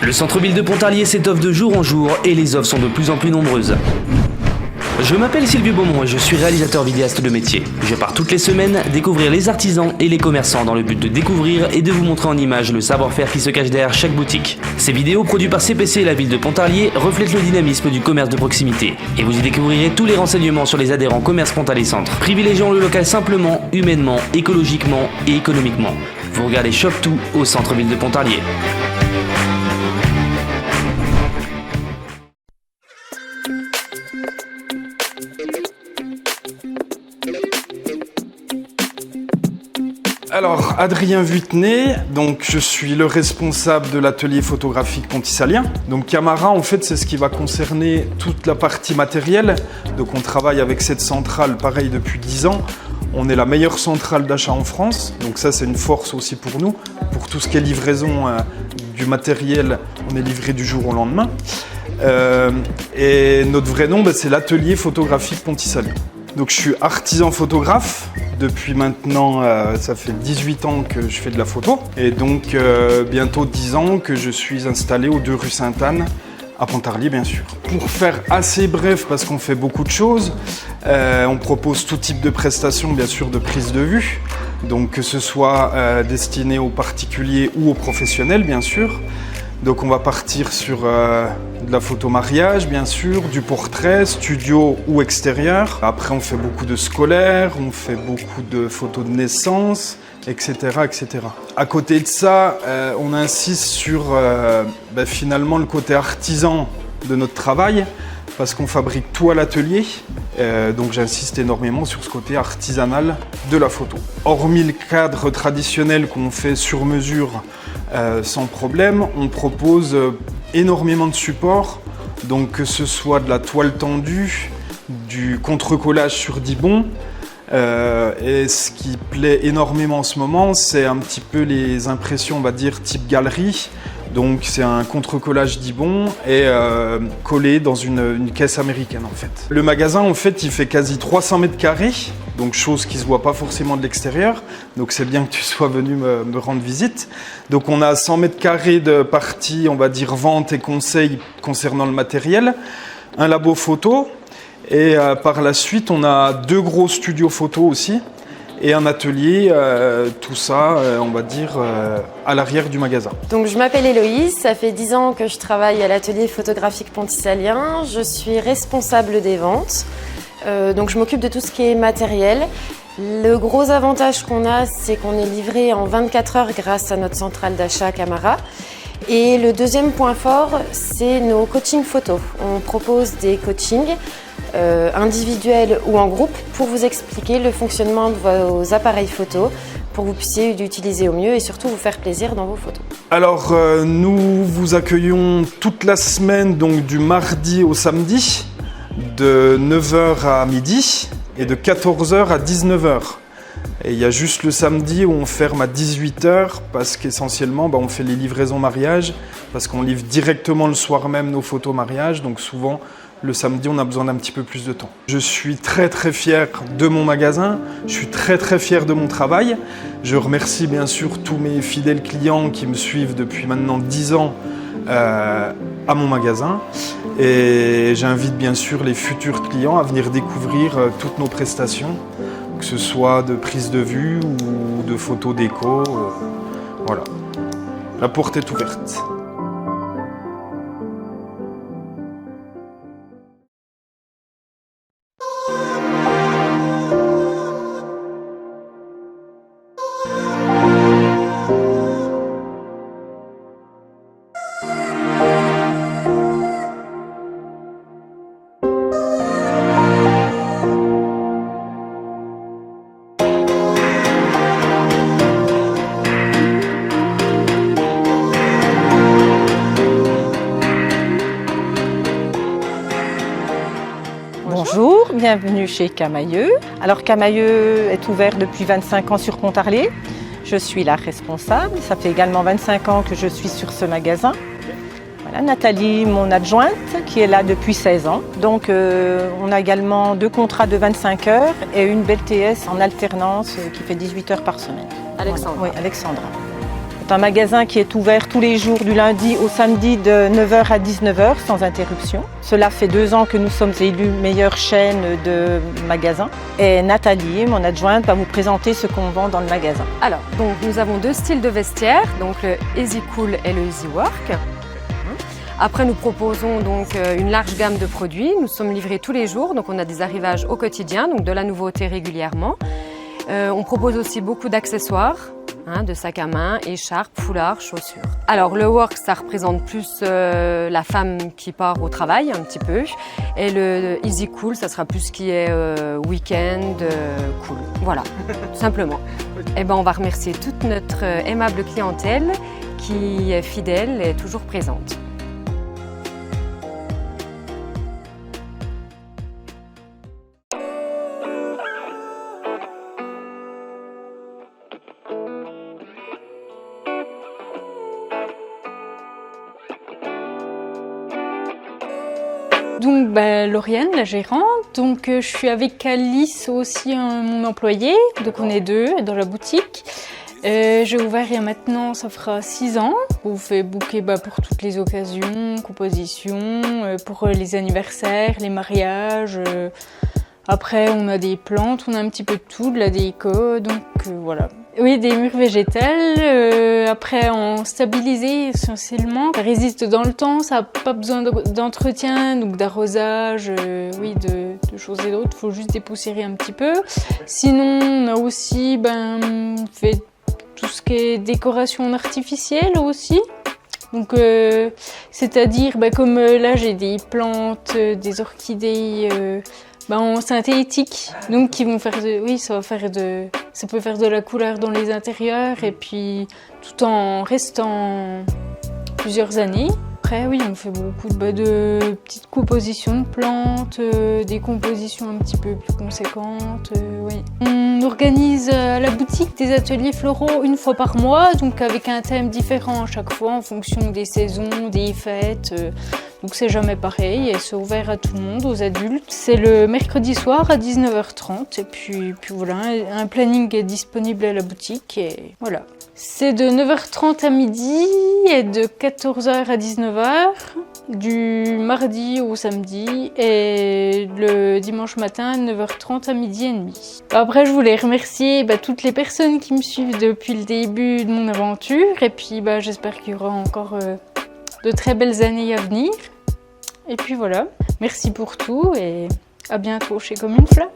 Le centre-ville de Pontarlier s'étoffe de jour en jour et les offres sont de plus en plus nombreuses. Je m'appelle Sylvie Beaumont et je suis réalisateur vidéaste de métier. Je pars toutes les semaines découvrir les artisans et les commerçants dans le but de découvrir et de vous montrer en images le savoir-faire qui se cache derrière chaque boutique. Ces vidéos produites par CPC et la ville de Pontarlier reflètent le dynamisme du commerce de proximité. Et vous y découvrirez tous les renseignements sur les adhérents commerce Pontarlier Centre. Privilégions le local simplement, humainement, écologiquement et économiquement. Vous regardez Shop Tout au centre-ville de Pontarlier. Alors, Adrien Vuittenet, donc je suis le responsable de l'atelier photographique pontisalien. Donc Camara, en fait, c'est ce qui va concerner toute la partie matérielle. Donc on travaille avec cette centrale, pareil, depuis 10 ans. On est la meilleure centrale d'achat en France. Donc ça, c'est une force aussi pour nous. Pour tout ce qui est livraison du matériel, on est livré du jour au lendemain. Et notre vrai nom, c'est l'atelier photographique pontisalien. Donc je suis artisan photographe. Depuis maintenant, ça fait 18 ans que je fais de la photo. Et donc, bientôt 10 ans que je suis installé aux 2 rue Sainte-Anne, à Pontarlier, bien sûr. Pour faire assez bref, parce qu'on fait beaucoup de choses, on propose tout type de prestations, bien sûr, de prise de vue. Donc, que ce soit destiné aux particuliers ou aux professionnels, bien sûr. Donc on va partir sur de la photo mariage, bien sûr, du portrait, studio ou extérieur. Après, on fait beaucoup de scolaires, on fait beaucoup de photos de naissance, etc. etc. À côté de ça, on insiste sur finalement le côté artisan de notre travail, parce qu'on fabrique tout à l'atelier. Donc j'insiste énormément sur ce côté artisanal de la photo. Hormis le cadre traditionnel qu'on fait sur mesure, sans problème, on propose énormément de supports, donc que ce soit de la toile tendue, du contre-collage sur Dibond, et ce qui plaît énormément en ce moment, c'est un petit peu les impressions, on va dire, type galerie. Donc c'est un contre-collage Dibond et collé dans une caisse américaine en fait. Le magasin en fait il fait quasi 300 mètres carrés, donc chose qui se voit pas forcément de l'extérieur. Donc c'est bien que tu sois venu me rendre visite. Donc on a 100 mètres carrés de partie, on va dire vente et conseil concernant le matériel, un labo photo et par la suite on a 2 gros studios photo aussi. Et un atelier, tout ça, on va dire, à l'arrière du magasin. Donc je m'appelle Héloïse, ça fait 10 ans que je travaille à l'atelier photographique pontisalien. Je suis responsable des ventes, donc je m'occupe de tout ce qui est matériel. Le gros avantage qu'on a, c'est qu'on est livré en 24 heures grâce à notre centrale d'achat Camara. Et le deuxième point fort, c'est nos coachings photos. On propose des coachings individuels ou en groupe pour vous expliquer le fonctionnement de vos appareils photo pour que vous puissiez l'utiliser au mieux et surtout vous faire plaisir dans vos photos. Alors nous vous accueillons toute la semaine, donc du mardi au samedi, de 9h à midi et de 14h à 19h. Et il y a juste le samedi où on ferme à 18h parce qu'essentiellement on fait les livraisons mariage, parce qu'on livre directement le soir même nos photos mariage, donc souvent le samedi on a besoin d'un petit peu plus de temps. Je suis très très fier de mon magasin, je suis très très fier de mon travail. Je remercie bien sûr tous mes fidèles clients qui me suivent depuis maintenant 10 ans à mon magasin. Et j'invite bien sûr les futurs clients à venir découvrir toutes nos prestations, que ce soit de prise de vue ou de photos déco. Voilà, la porte est ouverte. Bonjour, bienvenue chez Camailleux. Alors Camailleux est ouvert depuis 25 ans sur Pontarlier. Je suis la responsable, ça fait également 25 ans que je suis sur ce magasin. Voilà, Nathalie, mon adjointe, qui est là depuis 16 ans. Donc on a également 2 contrats de 25 heures et une belle TS en alternance qui fait 18 heures par semaine. Alexandra. Oui, Alexandra. C'est un magasin qui est ouvert tous les jours du lundi au samedi de 9h à 19h sans interruption. Cela fait 2 ans que nous sommes élus meilleure chaîne de magasins. Et Nathalie, mon adjointe, va vous présenter ce qu'on vend dans le magasin. Alors, donc, nous avons 2 styles de vestiaire, donc le Easy Cool et le Easy Work. Après, nous proposons donc une large gamme de produits. Nous sommes livrés tous les jours, donc on a des arrivages au quotidien, donc de la nouveauté régulièrement. On propose aussi beaucoup d'accessoires, de sacs à main, écharpes, foulards, chaussures. Alors le work, ça représente plus la femme qui part au travail un petit peu, et le easy cool, ça sera plus ce qui est week-end, cool. Voilà, tout simplement. Et ben on va remercier toute notre aimable clientèle qui est fidèle et toujours présente. Donc Lauriane, la gérante, donc je suis avec Alice aussi, mon employé, donc on est 2 dans la boutique. J'ai ouvert il y a maintenant, ça fera 6 ans. On fait booker pour toutes les occasions, compositions, pour les anniversaires, les mariages. Après on a des plantes, on a un petit peu de tout, de la déco, donc voilà. Oui, des murs végétales, après en stabilisé essentiellement. Ça résiste dans le temps, ça n'a pas besoin d'entretien, donc d'arrosage, oui, de choses et d'autres. Il faut juste dépoussiérer un petit peu. Sinon, on a aussi fait tout ce qui est décoration artificielle aussi. Donc, c'est-à-dire, comme là, j'ai des plantes, des orchidées en synthétique, donc qui vont faire ça peut faire de la couleur dans les intérieurs et puis tout en restant plusieurs années. Après, oui, on fait beaucoup de petites compositions de plantes, des compositions un petit peu plus conséquentes, oui. On organise à la boutique des ateliers floraux 1 fois par mois, donc avec un thème différent à chaque fois en fonction des saisons, des fêtes. Donc c'est jamais pareil et c'est ouvert à tout le monde, aux adultes. C'est le mercredi soir à 19h30 et puis voilà, un planning est disponible à la boutique et voilà. C'est de 9h30 à midi et de 14h à 19h, du mardi au samedi et le dimanche matin 9h30 à midi et demi. Après je voulais remercier toutes les personnes qui me suivent depuis le début de mon aventure et puis j'espère qu'il y aura encore de très belles années à venir. Et puis voilà, merci pour tout et à bientôt chez Comme une Fleur.